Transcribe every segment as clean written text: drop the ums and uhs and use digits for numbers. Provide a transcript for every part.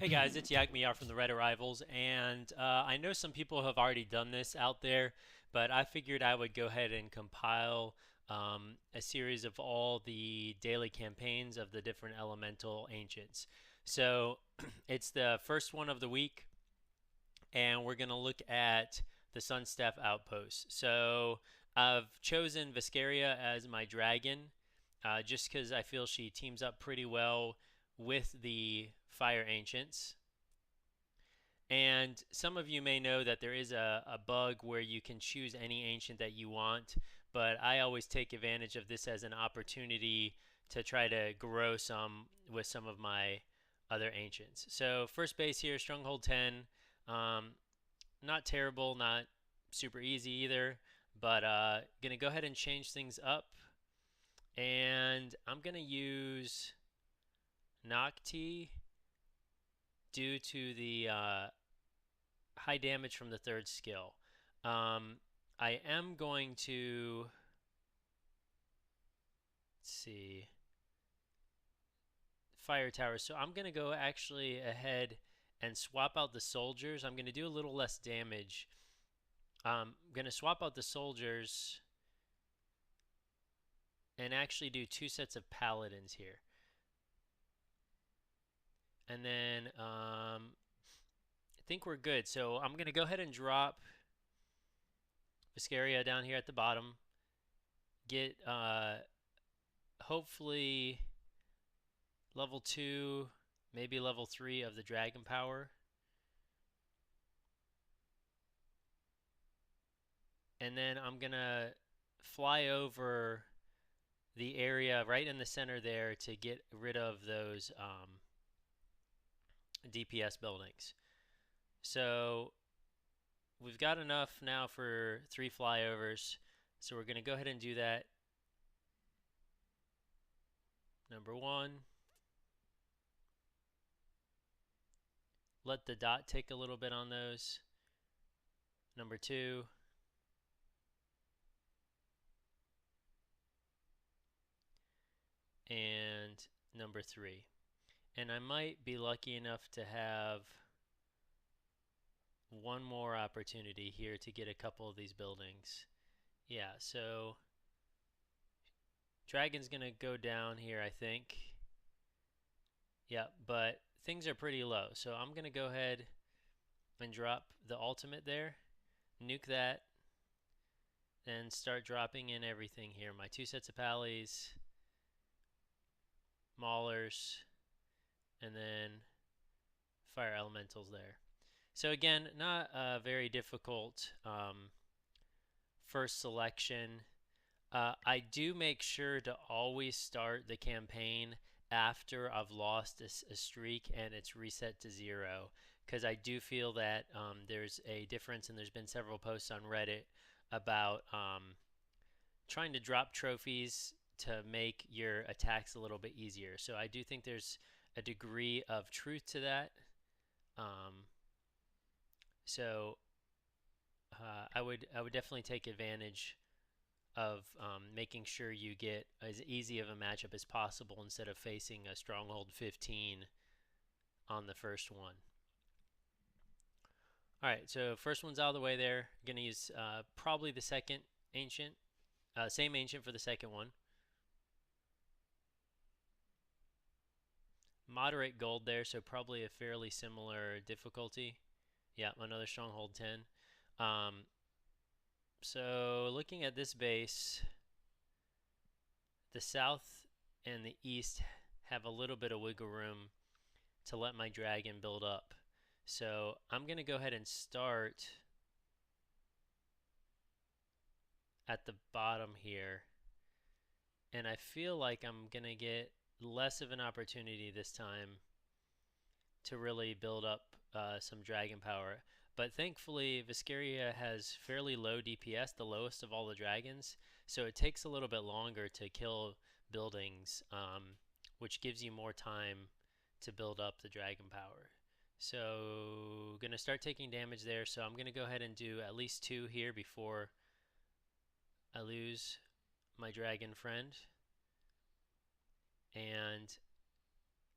Hey guys, it's Yagmiar from the Red Arrivals, and I know some people have already done this out there, but I figured I would go ahead and compile a series of all the daily campaigns of the different elemental ancients. So it's the first one of the week, and we're going to look at the Sunstaff Outpost. So I've chosen Viscaria as my dragon, just because I feel she teams up pretty well with the Fire Ancients. And some of you may know that there is a bug where you can choose any ancient that you want, but I always take advantage of this as an opportunity to try to grow some with some of my other ancients. So first base here, Stronghold 10. Um, Not terrible, not super easy either, but gonna go ahead and change things up. And I'm gonna use Nocti due to the high damage from the third skill. Um, I am going to, let's see, fire towers. So I'm going to go actually ahead and swap out the soldiers. I'm going to do a little less damage. I'm going to swap out the soldiers and actually do two sets of paladins here. And then I think we're good. So I'm going to go ahead and drop Viscaria down here at the bottom. Get hopefully level 2, maybe level 3 of the dragon power. And then I'm going to fly over the area right in the center there to get rid of those DPS buildings. So we've got enough now for 3 flyovers. So we're going to go ahead and do that. Number 1. Let the dot take a little bit on those. Number 2. And number 3. And I might be lucky enough to have one more opportunity here to get a couple of these buildings. Yeah, so Dragon's gonna go down here, I think. Yeah, but things are pretty low. So I'm gonna go ahead and drop the ultimate there, nuke that, and start dropping in everything here. My two sets of pallies, maulers, and then fire elementals there. So again, not a very difficult first selection. I do make sure to always start the campaign after I've lost a streak and it's reset to 0, because I do feel that there's a difference, and there's been several posts on Reddit about trying to drop trophies to make your attacks a little bit easier. So I do think there's a degree of truth to that. Um, so I would definitely take advantage of making sure you get as easy of a matchup as possible instead of facing a Stronghold 15 on the first one. All right, so first one's out of the way there. Going to use probably the second ancient, same ancient for the second one. Moderate gold there, so probably a fairly similar difficulty. Yeah, another Stronghold 10. Um, so looking at this base, the south and the east have a little bit of wiggle room to let my dragon build up. So I'm going to go ahead and start at the bottom here. And I feel like I'm going to get less of an opportunity this time to really build up some dragon power. But thankfully, Viscaria has fairly low DPS, the lowest of all the dragons. So it takes a little bit longer to kill buildings, which gives you more time to build up the dragon power. So going to start taking damage there. So I'm going to go ahead and do at least 2 here before I lose my dragon friend. And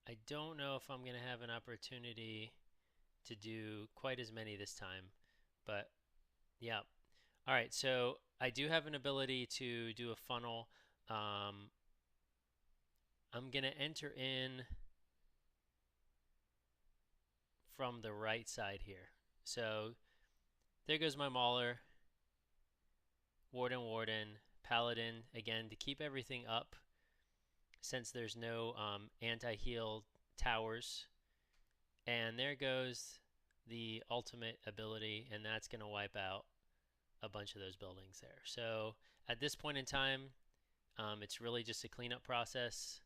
I don't know if I'm going to have an opportunity to do quite as many this time, but yeah. All right, so I do have an ability to do a funnel. Um, I'm going to enter in from the right side here. So there goes my Mauler, Warden, Paladin, again, to keep everything up since there's no anti-heal towers. And there goes the ultimate ability, and that's going to wipe out a bunch of those buildings there. So at this point in time, it's really just a cleanup process.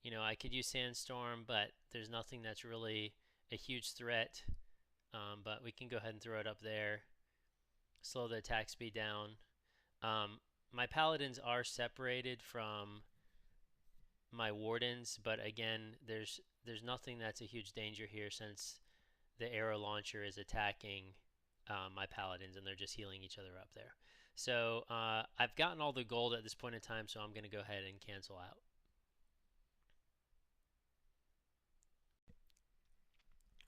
You know, I could use Sandstorm, but there's nothing that's really a huge threat. But we can go ahead and throw it up there, slow the attack speed down. Um, my paladins are separated from my wardens, but again, there's nothing that's a huge danger here since the arrow launcher is attacking my paladins and they're just healing each other up there. So I've gotten all the gold at this point in time, so I'm going to go ahead and cancel out.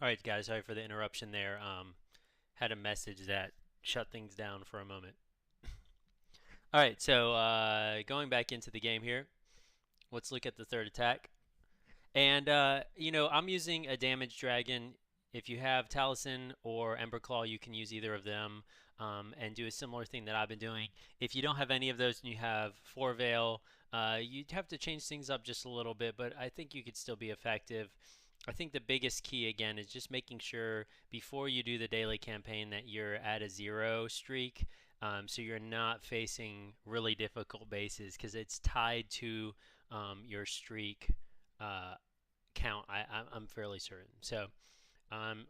All right, guys, sorry for the interruption there. Had a message that shut things down for a moment. All right, so going back into the game here, let's look at the third attack. And, you know, I'm using a damage dragon. If you have Taliesin or Emberclaw, you can use either of them and do a similar thing that I've been doing. If you don't have any of those and you have Four Veil, you'd have to change things up just a little bit, but I think you could still be effective. I think the biggest key again is just making sure before you do the daily campaign that you're at a 0 streak, so you're not facing really difficult bases because it's tied to your streak uh, count. I'm fairly certain. So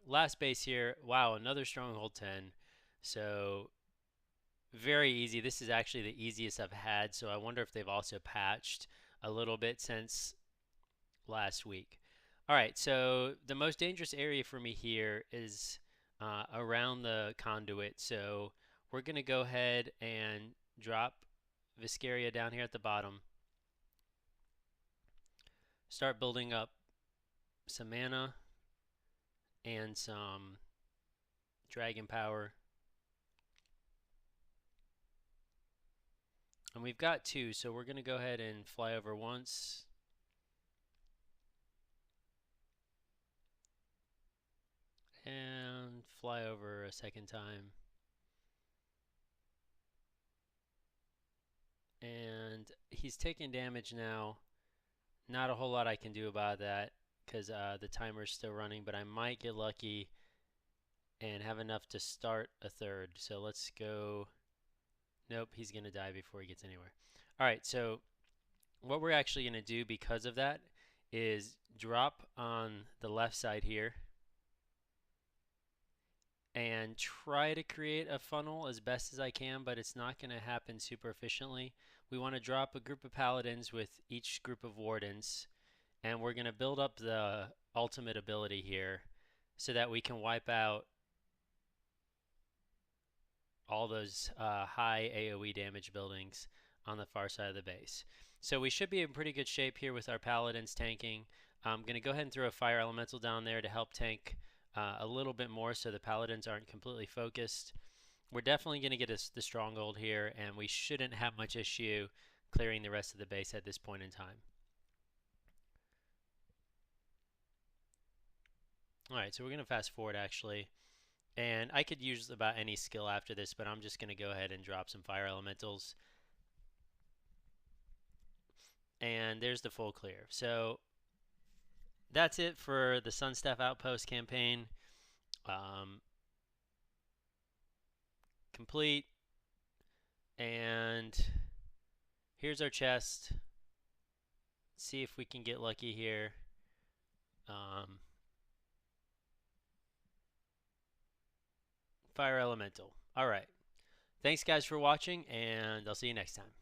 last base here. Wow, another stronghold 10. So very easy. This is actually the easiest I've had. So I wonder if they've also patched a little bit since last week. All right, so the most dangerous area for me here is around the conduit. So we're going to go ahead and drop Viscaria down here at the bottom. Start building up some mana and some dragon power. And we've got two, so we're going to go ahead and fly over once. And fly over a second time. And he's taking damage now. Not a whole lot I can do about that because the timer's still running, but I might get lucky and have enough to start a third. So let's go. Nope, he's going to die before he gets anywhere. All right, so what we're actually going to do because of that is drop on the left side here and try to create a funnel as best as I can, but it's not going to happen super efficiently. We want to drop a group of paladins with each group of wardens, and we're going to build up the ultimate ability here so that we can wipe out all those high AoE damage buildings on the far side of the base. So we should be in pretty good shape here with our paladins tanking. I'm going to go ahead and throw a fire elemental down there to help tank a little bit more so the paladins aren't completely focused. We're definitely going to get the stronghold here, and we shouldn't have much issue clearing the rest of the base at this point in time. Alright, so we're going to fast forward actually. And I could use about any skill after this, but I'm just going to go ahead and drop some fire elementals. And there's the full clear. So that's it for the Sunstaff Outpost campaign. Complete. And here's our chest. See if we can get lucky here. Fire elemental. All right. Thanks guys for watching, and I'll see you next time.